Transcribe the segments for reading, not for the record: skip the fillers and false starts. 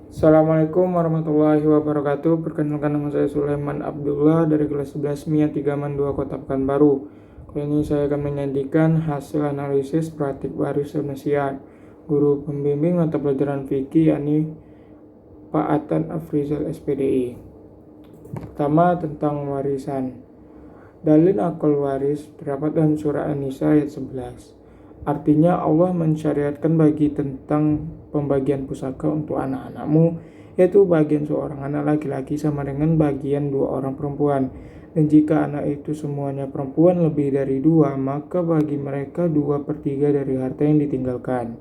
Assalamualaikum warahmatullahi wabarakatuh. Perkenalkan, nama saya Sulaiman Abdullah dari kelas 11 MIA 3 Kota Pekanbaru. Kali ini saya akan menyajikan hasil analisis praktik waris Sunasiat. Guru pembimbing mata pelajaran fikih yakni Pak Atan Afrizal SPDI. Pertama, tentang warisan. Dalil akal waris terdapat dalam surah An-Nisa ayat 11. Artinya Allah mensyariatkan bagi tentang pembagian pusaka untuk anak-anakmu, yaitu bagian seorang anak laki-laki sama dengan bagian dua orang perempuan. Dan jika anak itu semuanya perempuan lebih dari dua, maka bagi mereka 2/3 dari harta yang ditinggalkan.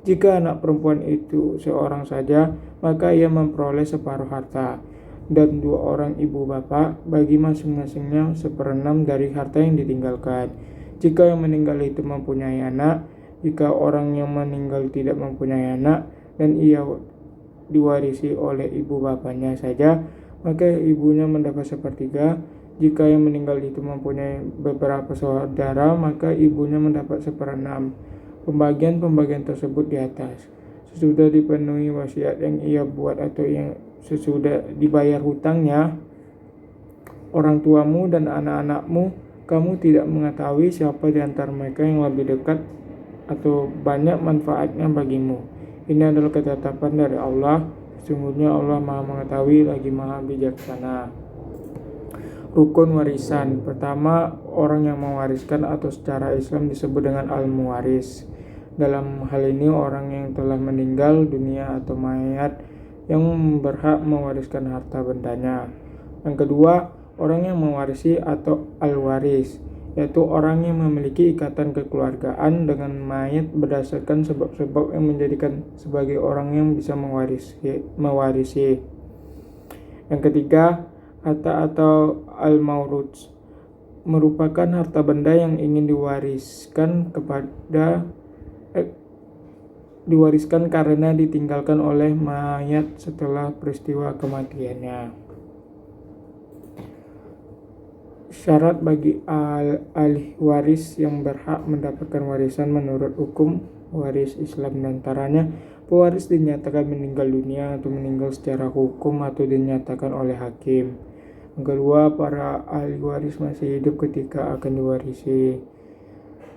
Jika anak perempuan itu seorang saja, maka ia memperoleh separuh harta. Dan dua orang ibu bapak, bagi masing-masingnya 1/6 dari harta yang ditinggalkan. Jika yang meninggal itu mempunyai anak, jika orang yang meninggal tidak mempunyai anak, dan ia diwarisi oleh ibu bapaknya saja, maka ibunya mendapat 1/3. Jika yang meninggal itu mempunyai beberapa saudara, maka ibunya mendapat 1/6. Pembagian tersebut di atas. Sesudah dipenuhi wasiat yang ia buat atau yang sesudah dibayar hutangnya, orang tuamu dan anak-anakmu, kamu tidak mengetahui siapa di antara mereka yang lebih dekat atau banyak manfaatnya bagimu. Ini adalah ketetapan dari Allah. Sesungguhnya Allah Maha Mengetahui lagi Maha Bijaksana. Rukun warisan. Pertama, orang yang mewariskan atau secara Islam disebut dengan al-muwaris. Dalam hal ini orang yang telah meninggal dunia atau mayat yang berhak mewariskan harta bendanya. Yang kedua, orang yang mewarisi atau al-waris, yaitu orang yang memiliki ikatan kekeluargaan dengan mayat berdasarkan sebab-sebab yang menjadikan sebagai orang yang bisa mewarisi. Yang ketiga, harta atau al-mauruth merupakan harta benda yang ingin diwariskan karena ditinggalkan oleh mayat setelah peristiwa kematiannya. Syarat bagi ahli waris yang berhak mendapatkan warisan menurut hukum waris Islam, diantaranya pewaris dinyatakan meninggal dunia atau meninggal secara hukum atau dinyatakan oleh hakim. Yang kedua, para ahli waris masih hidup ketika akan diwarisi.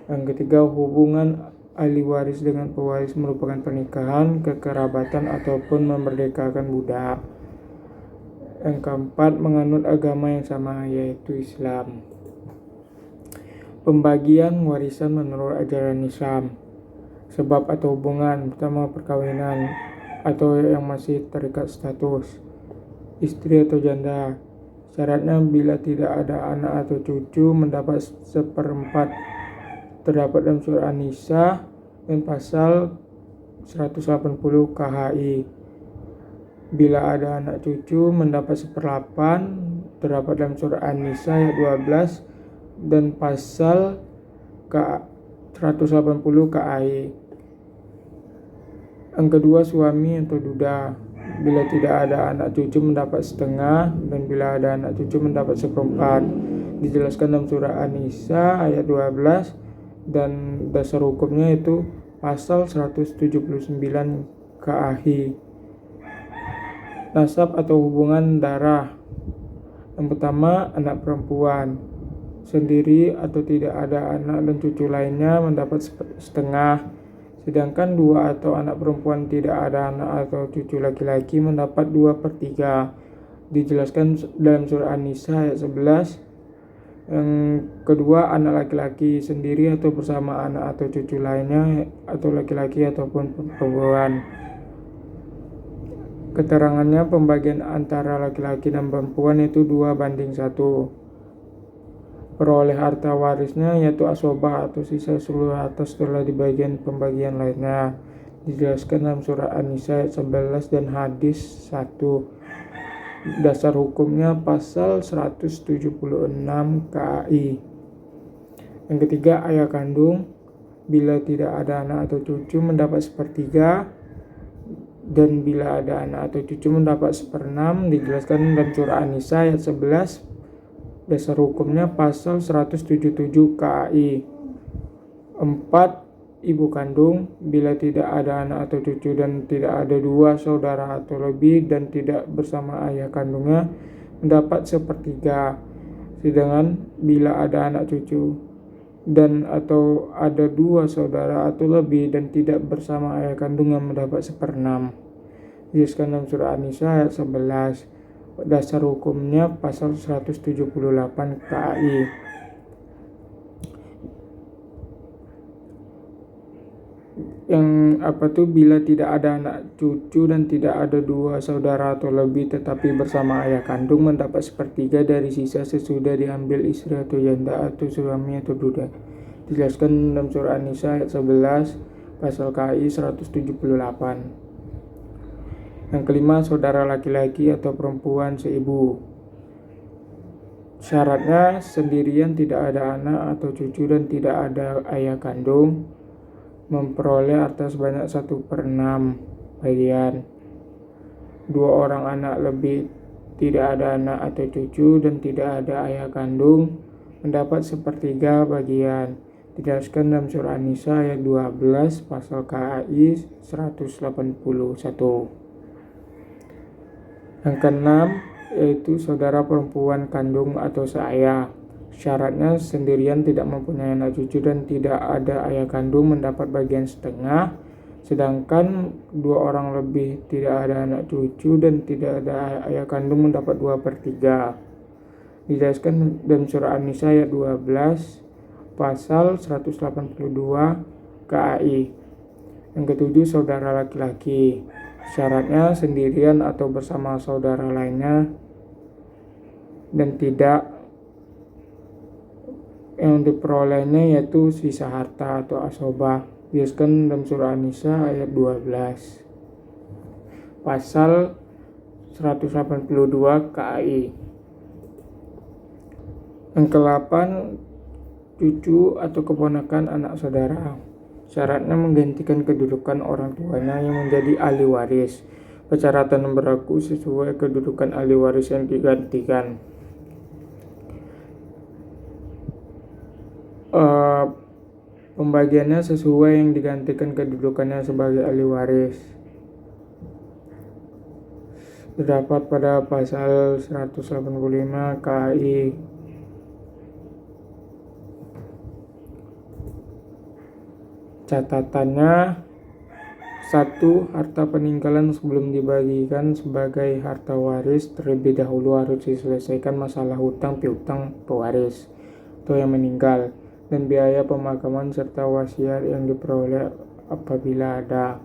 Yang ketiga, hubungan ahli waris dengan pewaris merupakan pernikahan, kekerabatan, ataupun memerdekakan budak. Yang keempat, menganut agama yang sama, yaitu Islam. Pembagian warisan menurut ajaran Islam. Sebab atau hubungan. Pertama, perkawinan atau yang masih terikat status, istri atau janda. Syaratnya bila tidak ada anak atau cucu mendapat 1/4. Terdapat dalam surah An-Nisa dan pasal 180 KHI. Bila ada anak cucu mendapat 1/8, terdapat dalam surah An-Nisa ayat 12 dan pasal 180 KAI. Yang kedua, suami atau duda. Bila tidak ada anak cucu mendapat setengah, dan bila ada anak cucu mendapat 1/4. Dijelaskan dalam surah An-Nisa ayat 12 dan dasar hukumnya itu pasal 179 KAI. Nasab atau hubungan darah. Yang pertama, anak perempuan sendiri atau tidak ada anak dan cucu lainnya mendapat setengah, sedangkan dua atau anak perempuan tidak ada anak atau cucu laki-laki mendapat 2/3. Dijelaskan dalam surah An-Nisa ayat 11. Yang kedua, anak laki-laki sendiri atau bersama anak atau cucu lainnya atau laki-laki ataupun perempuan. Keterangannya, pembagian antara laki-laki dan perempuan itu 2/1. Peroleh harta warisnya yaitu asobah atau sisa seluruh harta setelah dibagian pembagian lainnya. Dijelaskan dalam surah An-Nisa ayat 11 dan hadis 1. Dasar hukumnya pasal 176 KAI. Yang ketiga, ayah kandung. Bila tidak ada anak atau cucu mendapat 1/3, dan bila ada anak atau cucu mendapat 1/6. Dijelaskan dalam surah An-Nisa ayat 11. Dasar hukumnya pasal 177 KAI. 4. ibu kandung. Bila tidak ada anak atau cucu dan tidak ada dua saudara atau lebih dan tidak bersama ayah kandungnya, mendapat sepertiga. Sedangkan bila ada anak cucu dan atau ada dua saudara atau lebih dan tidak bersama ayah kandungnya, mendapat seperenam. Dijelaskan dalam surah An-Nisa ayat 11. Dasar hukumnya pasal 178 KAI. Yang bila tidak ada anak cucu dan tidak ada dua saudara atau lebih tetapi bersama ayah kandung, mendapat sepertiga dari sisa sesudah diambil istri atau janda atau suami atau duda. Dijelaskan dalam surah An-Nisa ayat 11 pasal KAI 178. Yang kelima, saudara laki-laki atau perempuan seibu. Syaratnya sendirian, tidak ada anak atau cucu dan tidak ada ayah kandung, memperoleh harta sebanyak 1/6 bagian. Dua orang anak lebih, tidak ada anak atau cucu dan tidak ada ayah kandung, mendapat 1/3 bagian. Dijelaskan dalam surah An-Nisa ayat 12 pasal KAI 181. Yang keenam, yaitu saudara perempuan kandung atau seayah. Syaratnya sendirian, tidak mempunyai anak cucu dan tidak ada ayah kandung, mendapat bagian setengah. Sedangkan dua orang lebih, tidak ada anak cucu dan tidak ada ayah kandung, mendapat 2/3. Dijelaskan dalam surah An-Nisa ayat 12 pasal 182 KAI. Yang ketujuh, saudara laki-laki. Syaratnya sendirian atau bersama saudara lainnya dan tidak, yang diperolehnya yaitu sisa harta atau asobah. Dijelaskan dalam surah An-Nisa ayat 12 pasal 182 KAI. Yang ke-8, cucu atau keponakan anak saudara. Syaratnya menggantikan kedudukan orang tuanya yang menjadi ahli waris. Persyaratan berlaku sesuai kedudukan ahli waris yang digantikan. Pembagiannya sesuai yang digantikan kedudukannya sebagai ahli waris. Terdapat pada pasal 185 KAI. Catatannya: 1. Harta peninggalan sebelum dibagikan sebagai harta waris terlebih dahulu harus diselesaikan masalah hutang piutang pewaris atau yang meninggal dan biaya pemakaman serta wasiat yang diperoleh apabila ada.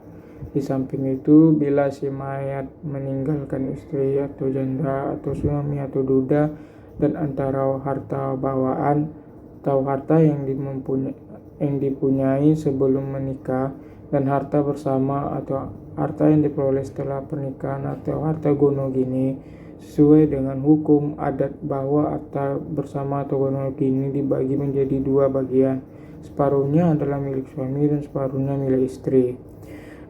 Di samping itu, bila si mayat meninggalkan istri atau janda atau suami atau duda dan antara harta bawaan atau harta yang dipunyai sebelum menikah dan harta bersama atau harta yang diperoleh setelah pernikahan atau harta gono gini, sesuai dengan hukum adat bahwa harta bersama atau gono gini dibagi menjadi 2 bagian, separuhnya adalah milik suami dan separuhnya milik istri.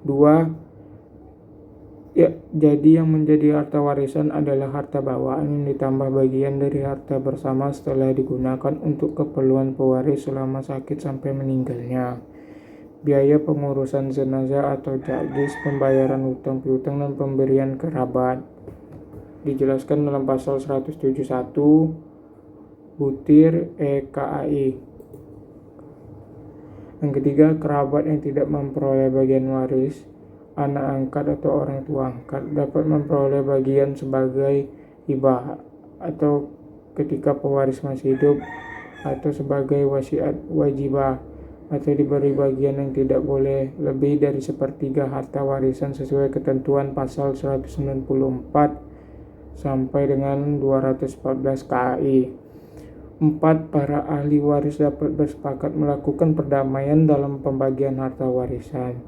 2. Jadi yang menjadi harta warisan adalah harta bawaan yang ditambah bagian dari harta bersama setelah digunakan untuk keperluan pewaris selama sakit sampai meninggalnya. Biaya pengurusan jenazah atau jagis, pembayaran hutang piutang dan pemberian kerabat. Dijelaskan dalam pasal 171 butir KAI. Yang ketiga, kerabat yang tidak memperoleh bagian waris, anak angkat atau orang tua angkat dapat memperoleh bagian sebagai hibah atau ketika pewaris masih hidup atau sebagai wasiat wajibah atau diberi bagian yang tidak boleh lebih dari 1/3 harta warisan sesuai ketentuan pasal 194 sampai dengan 214 KAI. 4. Para ahli waris dapat bersepakat melakukan perdamaian dalam pembagian harta warisan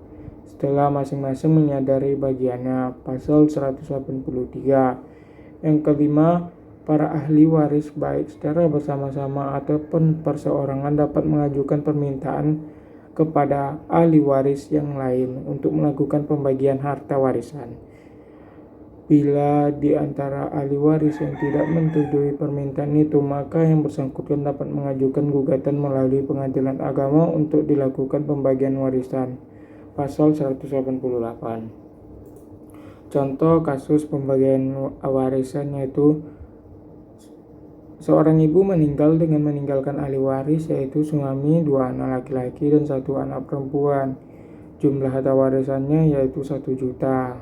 setelah masing-masing menyadari bagiannya, pasal 183. Yang kelima, para ahli waris baik secara bersama-sama ataupun perseorangan dapat mengajukan permintaan kepada ahli waris yang lain untuk melakukan pembagian harta warisan. Bila di antara ahli waris yang tidak menyetujui permintaan itu, maka yang bersangkutan dapat mengajukan gugatan melalui pengadilan agama untuk dilakukan pembagian warisan. Pasal 188. Contoh kasus pembagian warisan yaitu seorang ibu meninggal dengan meninggalkan ahli waris yaitu suami, 2 anak laki-laki dan 1 anak perempuan. Jumlah harta warisannya yaitu 1 juta.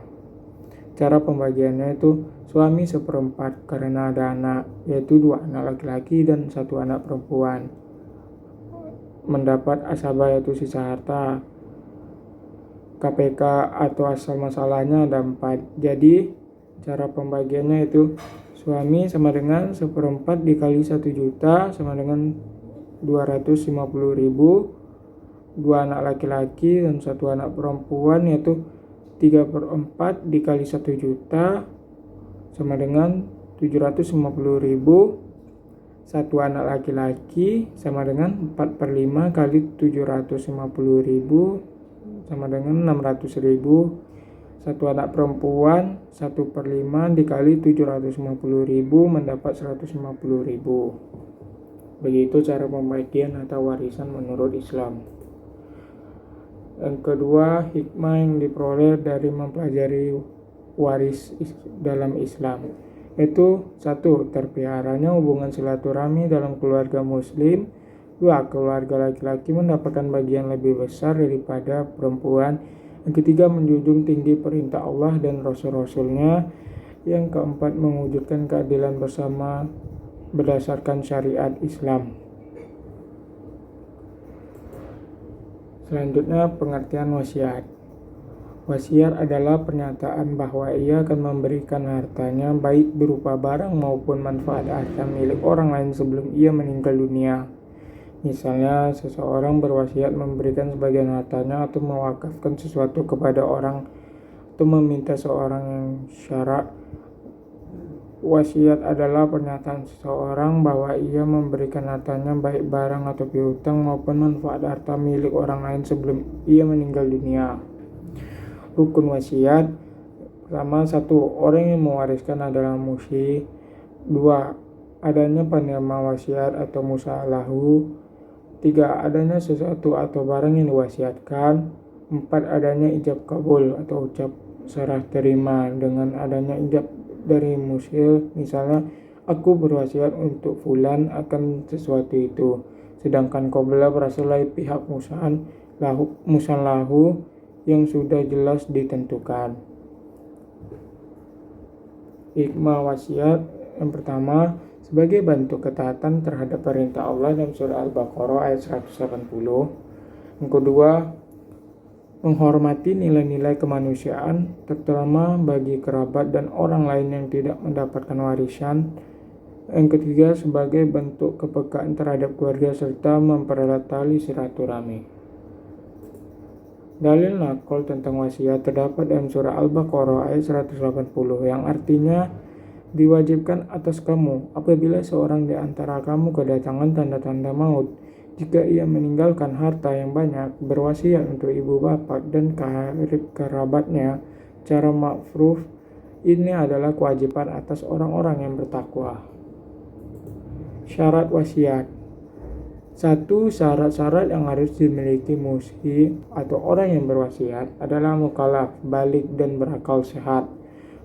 Cara pembagiannya itu suami 1/4 karena ada anak yaitu 2 anak laki-laki dan 1 anak perempuan. Mendapat asabah yaitu sisa harta. KPK atau asal masalahnya ada 4. Jadi cara pembagiannya itu suami sama dengan 1/4 dikali 1 juta sama dengan 250.000. 2 anak laki-laki dan 1 anak perempuan yaitu 3/4 dikali 1 juta sama dengan 750.000. 1 anak laki-laki sama dengan 4/5 kali 750.000 sama dengan 600.000. 1 anak perempuan 1/5 dikali 750.000 mendapat 150.000. Begitu cara pembagian harta warisan menurut Islam. Yang kedua, hikmah yang diperoleh dari mempelajari waris dalam Islam, yaitu 1. Terpeliharanya hubungan silaturahmi dalam keluarga muslim. 2. Keluarga laki-laki mendapatkan bagian lebih besar daripada perempuan. Yang ketiga, menjunjung tinggi perintah Allah dan Rasul-Rasulnya. Yang keempat, mewujudkan keadilan bersama berdasarkan syariat Islam. Selanjutnya, pengertian wasiat. Wasiat adalah pernyataan bahwa ia akan memberikan hartanya baik berupa barang maupun manfaat harta milik orang lain sebelum ia meninggal dunia. Misalnya, seseorang berwasiat memberikan sebagian hartanya atau mewakafkan sesuatu kepada orang atau meminta seorang yang syarak. Wasiat adalah pernyataan seseorang bahwa ia memberikan hartanya baik barang atau piutang maupun manfaat harta milik orang lain sebelum ia meninggal dunia. Rukun wasiat. Pertama, 1. Orang yang mewariskan adalah musi. 2. Adanya penerima wasiat atau musalahu. 3. Adanya sesuatu atau barang yang diwasiatkan. 4. Adanya ijab kabul atau ucap serah terima dengan adanya ijab dari musil. Misalnya, aku berwasiat untuk fulan akan sesuatu itu, sedangkan qabla berasal dari pihak musallahu yang sudah jelas ditentukan. Hikmah wasiat. Yang pertama, sebagai bentuk ketaatan terhadap perintah Allah dalam surah Al-Baqarah ayat 180. Yang kedua, menghormati nilai-nilai kemanusiaan, terutama bagi kerabat dan orang lain yang tidak mendapatkan warisan. Yang ketiga, sebagai bentuk kepekaan terhadap keluarga serta mempererat tali silaturahmi. Dalil nakol tentang wasiat terdapat dalam surah Al-Baqarah ayat 180 yang artinya diwajibkan atas kamu apabila seorang di antara kamu kedatangan tanda-tanda maut, jika ia meninggalkan harta yang banyak, berwasiat untuk ibu bapak dan karib kerabatnya, cara ma'ruf. Ini adalah kewajiban atas orang-orang yang bertakwa. Syarat wasiat. 1. Syarat-syarat yang harus dimiliki musi atau orang yang berwasiat adalah mukallaf, balik dan berakal sehat,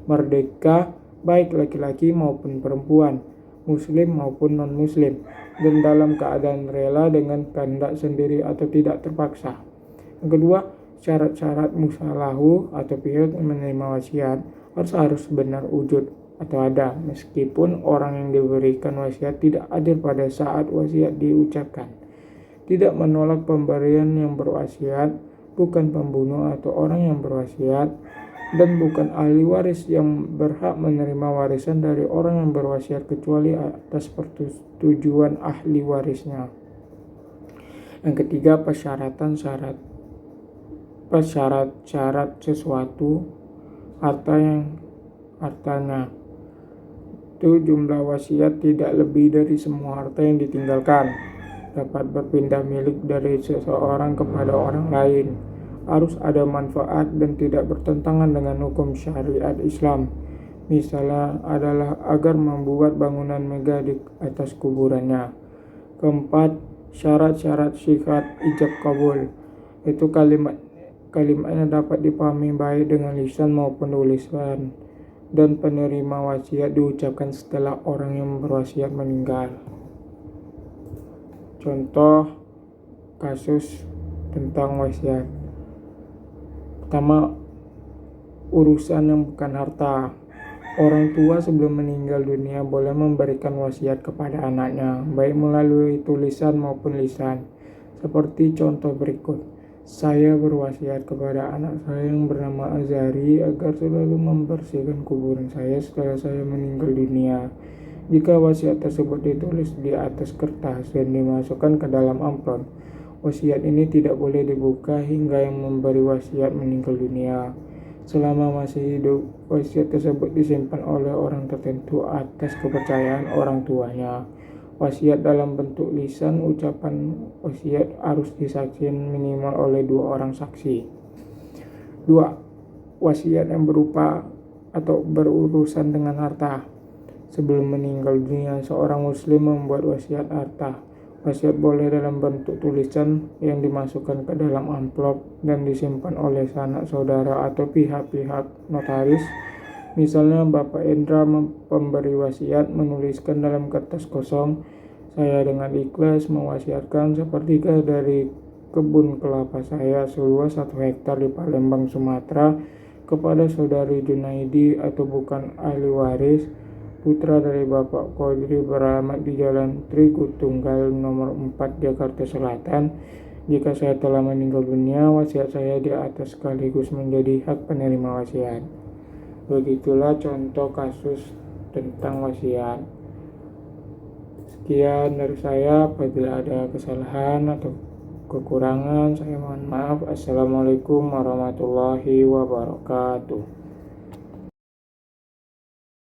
merdeka baik laki-laki maupun perempuan, muslim maupun non-muslim, dan dalam keadaan rela dengan kehendak sendiri atau tidak terpaksa. Yang kedua, syarat-syarat musalahu atau pihak yang menerima wasiat harus benar wujud atau ada, meskipun orang yang diberikan wasiat tidak hadir pada saat wasiat diucapkan. Tidak menolak pemberian yang berwasiat, bukan pembunuh atau orang yang berwasiat, dan bukan ahli waris yang berhak menerima warisan dari orang yang berwasiat kecuali atas persetujuan ahli warisnya. Yang ketiga, syarat sesuatu hartanya itu jumlah wasiat tidak lebih dari semua harta yang ditinggalkan, dapat berpindah milik dari seseorang kepada orang lain, harus ada manfaat dan tidak bertentangan dengan hukum syariat Islam, Misalnya adalah agar membuat bangunan megah di atas kuburannya. Keempat, syarat-syarat syihat ijab kabul. Itu kalimatnya dapat dipahami baik dengan lisan maupun tulisan, dan penerima wasiat diucapkan setelah orang yang berwasiat meninggal. Contoh kasus tentang wasiat. Pertama, urusan yang bukan harta. Orang tua sebelum meninggal dunia boleh memberikan wasiat kepada anaknya, baik melalui tulisan maupun lisan. Seperti contoh berikut. Saya berwasiat kepada anak saya yang bernama Azari agar selalu membersihkan kuburan saya setelah saya meninggal dunia. Jika wasiat tersebut ditulis di atas kertas dan dimasukkan ke dalam amplop, wasiat ini tidak boleh dibuka hingga yang memberi wasiat meninggal dunia. Selama masih hidup, wasiat tersebut disimpan oleh orang tertentu atas kepercayaan orang tuanya. Wasiat dalam bentuk lisan, ucapan wasiat harus disaksikan minimal oleh 2 orang saksi. 2. Wasiat yang berupa atau berurusan dengan harta. Sebelum meninggal dunia, seorang muslim membuat wasiat harta. Wasiat boleh dalam bentuk tulisan yang dimasukkan ke dalam amplop dan disimpan oleh sanak saudara atau pihak-pihak notaris. Misalnya Bapak Endra pemberi wasiat menuliskan dalam kertas kosong, saya dengan ikhlas mewasiatkan sepertiga dari kebun kelapa saya seluas 1 hektar di Palembang, Sumatera kepada saudari Junaidi atau bukan ahli waris, putra dari Bapak Kodri, beralamat di Jalan Trigutunggal nomor 4 Jakarta Selatan. Jika saya telah meninggal dunia, wasiat saya di atas sekaligus menjadi hak penerima wasiat. Begitulah contoh kasus tentang wasiat. Sekian dari saya. Apabila ada kesalahan atau kekurangan, saya mohon maaf. Assalamualaikum warahmatullahi wabarakatuh.